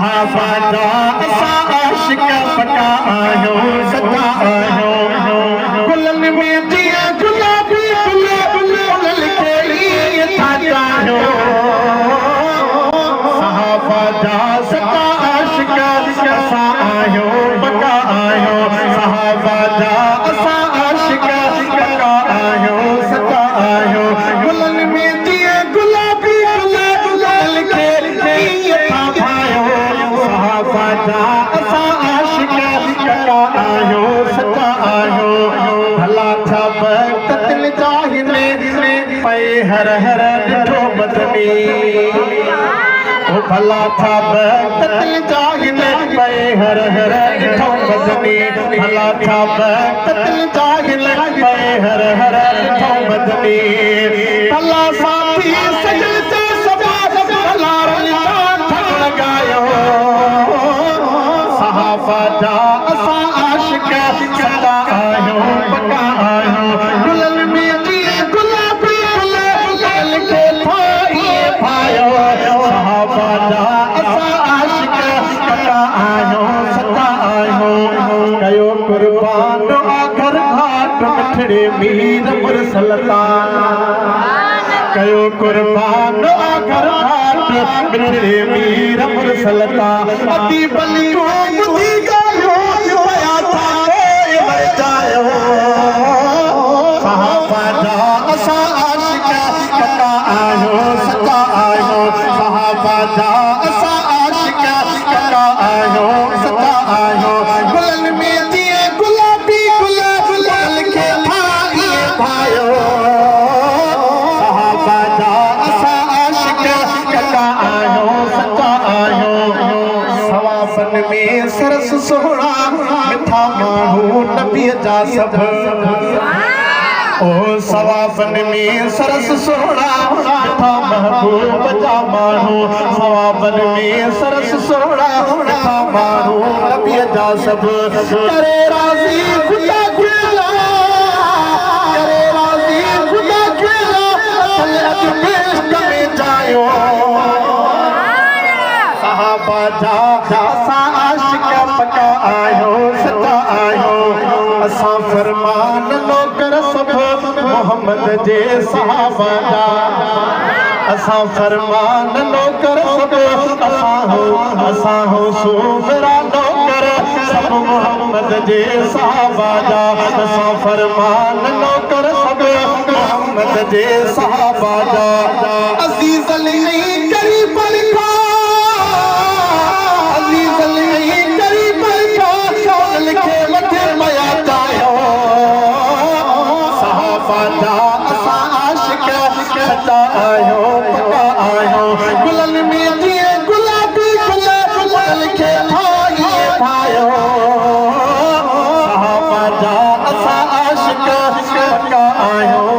आबादा असा आशिक पका आयो सदा आयो गुलन में दिया गुलाबी गुलाल खेली थाता आयो साहबादा सदा आशिक असा आयो पका आयो साहबादा असा आशिक पका आयो सदा आयो गुलन में दिया गुलाबी गुलाल खेली थाता आयो साहबादा असा आशिक पका आयो सदा आयो भला था बतल जाहिने पे हर हर डिठो बदनी ओ भला था बतल जाहिने पे हर हर डिठो बदनी भला था बतल जाहिने पे हर हर डिठो बदनी भला साथी सजल से सबा भला रलिया ठग लगायो साहबादा असा आशिक सदा आयो पका आयो गुलन में दिए गुलाबी गुलाल के भायो साहबादा असा आशिक पका आयो सदा आयो कयो कुर्बान आखर घाट मिठड़े मीर मुरसलता कयो कुर्बान आखर घाट मिठड़े मीर मुरसलता अति बलियो बुद्धि गायो पया था कोई मर जायो साहबादा असा आशिक पका आयो सदा आयो साहबादा असा आशिक पका आयो सदा आयो गुलन में दिए गुलाबी गुलाल के भायो साहबादा असा आशिक पका आयो सदा आयो सवाबन में सरस सोहणा मिठा माण्हू नबी जा सब ओ सवाबन में सरस सोहणा मिठा महबूब जा माण्हू सवाबन में सरस सोहणा मिठा माण्हू नबी जा सब करे राज़ी खुदा खेला करे राज़ी खुदा खेला अल अजमेर में जायो साहबादा असा आशिक पका आयो सदा आयो असा फरमान नौकर सब मोहम्मद जे साहबादा असा फरमान नौकर सब असा हो सूबरा नौकर सब मोहम्मद जे साहबादा असा फरमान नौकर सब मोहम्मद जे साहबादा अजीज नहीं करी बरखा साहबादा असा आशिक सदा आयो पका आयो गुलन में दिए गुलाबी गुलाल के भायो साहबादा असा आशिक पका आयो